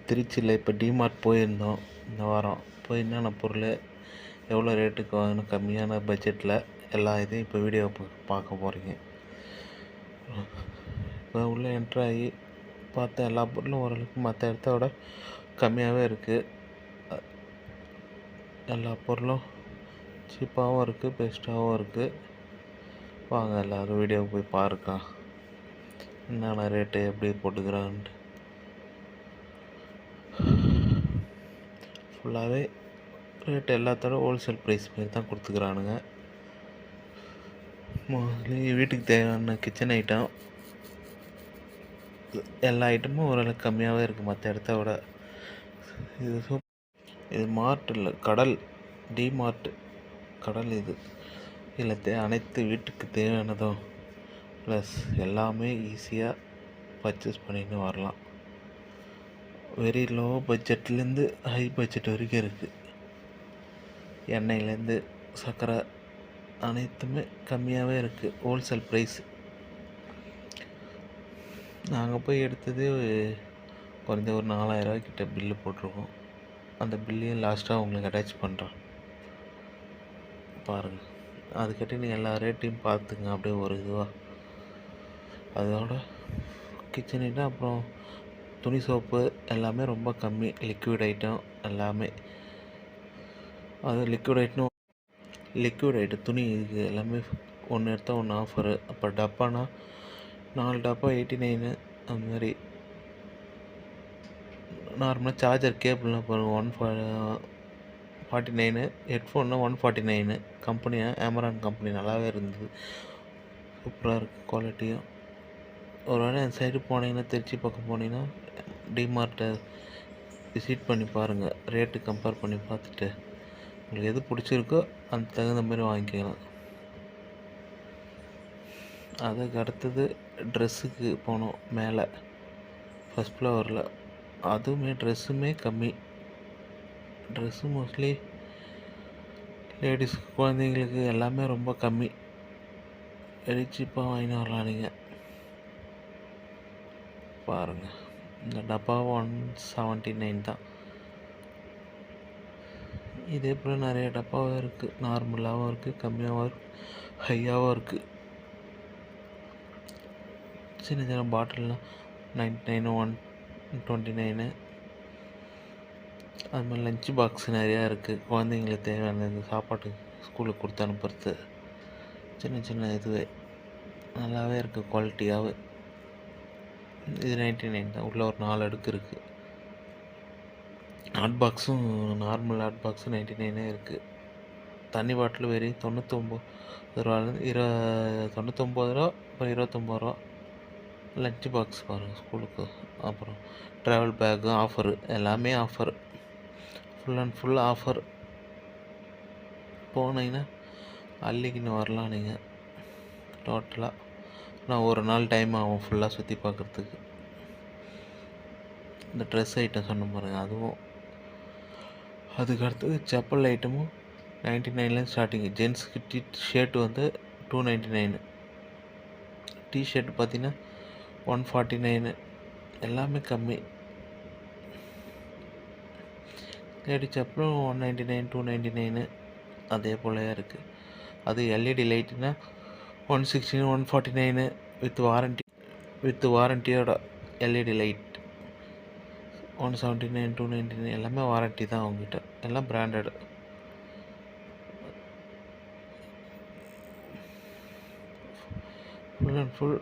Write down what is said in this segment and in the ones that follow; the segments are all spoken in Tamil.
திருச்சியில் இப்போ டிமார்ட் போயிருந்தோம். இந்த வாரம் போய் என்னென்ன பொருள் எவ்வளோ ரேட்டுக்கு வாங்கணும், கம்மியான பட்ஜெட்டில் எல்லா இதையும் இப்போ வீடியோ பார்க்க போகிறீங்க. இப்போ உள்ளே என்ட்ராகி பார்த்தா எல்லா பொருளும் ஓரளவுக்கு மற்ற இடத்த விட கம்மியாகவே இருக்குது. எல்லா பொருளும் சீப்பாகவும் இருக்குது, பெஸ்ட்டாகவும் இருக்குது. வாங்க எல்லோரும் வீடியோ போய் பாருக்கா என்னென்ன ரேட்டு எப்படி போட்டுக்கிறான்ட்டு. ஃபுல்லாகவே ரேட் எல்லாத்தோட ஹோல்சேல் ப்ரைஸ் மாரி தான் கொடுத்துக்கிறானுங்க. மோஸ்ட்லி வீட்டுக்கு தேவையான கிச்சன் ஐட்டம் எல்லா ஐட்டமும் ஓரளவுக்கு கம்மியாகவே இருக்குது மற்ற இடத்த விட. இது மார்ட் இல்லை, கடல், டிமார்ட் கடல். இதில் அனைத்து வீட்டுக்கு தேவையானதும் ப்ளஸ் எல்லாமே ஈஸியாக பர்ச்சேஸ் பண்ணிட்டு வரலாம். வெரி லோ பட்ஜெட்லேருந்து ஹை பட்ஜெட் வரைக்கும் இருக்குது. எண்ணெயிலேருந்து சர்க்கரை அனைத்துமே கம்மியாகவே இருக்குது, ஹோல்சேல் ப்ரைஸ். நாங்கள் போய் எடுத்தது குறைஞ்ச ஒரு 4000 கிட்ட பில்லு போட்டிருக்கோம். அந்த பில்லையும் லாஸ்ட்டாக உங்களுக்கு அட்டாச் பண்ணுறேன் பாருங்கள். அதுக்கிட்ட நீங்கள் எல்லா ரேட்டையும் பார்த்துங்க அப்படியே ஒரு இதுவாக. அதோட கிச்சன் ஐட்டம் அப்புறம் துணி சோப்பு எல்லாமே ரொம்ப கம்மி. லிக்விட் ஐட்டம் எல்லாமே, அது லிக்விட் ஐட்டம் துணி இது எல்லாமே ஒன்று எடுத்தால் ஒன்று ஆஃபரு. அப்போ டப்பானா 4 டப்பா 89 அந்த மாதிரி. நார்மலாக சார்ஜர் கேபிள்லாம் பாருங்கள் 149, ஹெட்ஃபோன்னா 149. கம்பெனியாக ஆமரான் கம்பெனி நல்லாவே இருந்தது, சூப்பராக இருக்குது குவாலிட்டியும். ஒரு வேளை அந்த சைடு போனீங்கன்னா, திருச்சி பக்கம் போனீங்கன்னா டிமார்ட்டை விசிட் பண்ணி பாருங்கள். ரேட்டு கம்பேர் பண்ணி பார்த்துட்டு உங்களுக்கு எது பிடிச்சிருக்கோ அந்த தகுந்த மாதிரி வாங்கிக்கலாம். அதுக்கு அடுத்தது ட்ரெஸ்ஸுக்கு போனோம் மேலே ஃபஸ்ட் ஃப்ளோரில். அதுவுமே ட்ரெஸ்ஸுமே கம்மி. ட்ரெஸ்ஸு மோஸ்ட்லி லேடிஸுக்கு குழந்தைங்களுக்கு எல்லாமே ரொம்ப கம்மி. வெரி சீப்பாக வாங்கின்னு வரலாம் நீங்கள் பாருங்கள். இந்த டப்பா 179 தான். இதே போல் நிறைய டப்பாவும் இருக்குது, நார்மலாகவும் இருக்குது, கம்மியாகவும் இருக்குது, ஹையாகவும் இருக்குது. சின்ன சின்ன பாட்டில்லாம் 99, 129. அது மாதிரி லஞ்ச் பாக்ஸ் நிறையா இருக்குது, குழந்தைங்களுக்கு தேவையான இந்த சாப்பாட்டு ஸ்கூலுக்கு கொடுத்து அனுப்புறது. சின்ன சின்ன இதுவே நல்லாவே இருக்குது குவாலிட்டியாகவே. இது 99 தான். உள்ளே ஒரு 4 அடுக்கு இருக்குது. ஹாட் பாக்ஸும் நார்மல் ஹாட் பாக்ஸும் 99 இருக்குது. தண்ணி பாட்டில் வெறி 99 ரூபாலேருந்து 99 ரூபா, அப்புறம் 29 ரூபா. லஞ்ச் பாக்ஸ் பாருங்கள் ஸ்கூலுக்கு. அப்புறம் ட்ராவல் பேக்கும் ஆஃபரு, எல்லாமே offer, full and full offer. போனீங்கன்னா அள்ளிக்கின்னு வரலாம் நீங்கள் டோட்டலாக. நான் ஒரு நாள் டைம் ஆகும் ஃபுல்லாக சுற்றி பார்க்குறதுக்கு. இந்த ட்ரெஸ் ஐட்டம் சொன்ன பாருங்கள், அதுவும். அதுக்கு அடுத்தது செப்பல் ஐட்டமும் 99லேருந்து ஸ்டார்டிங்கு. ஜென்ஸுக்கு ஷர்ட் வந்து 299, டிஷர்ட் பார்த்தீங்கன்னா 149. எல்லாமே கம்மி. லேடி செப்பலும் 199, 299 அதே போலவே இருக்குது. அது எல்இடி லைட்டுனா 116, 149 வித் வாரண்டியோட. எல்இடி லைட் 179, 299 எல்லாமே வாரண்ட்டி தான் அவங்ககிட்ட. எல்லாம் branded. Full and full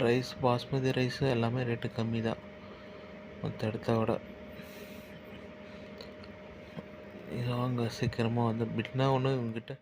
rice, basmati rice எல்லாமே ரேட்டு கம்மி தான் மற்ற இடத்த விட. இது வாங்க சீக்கிரமாக வந்து பிட்னா ஒன்று உங்ககிட்ட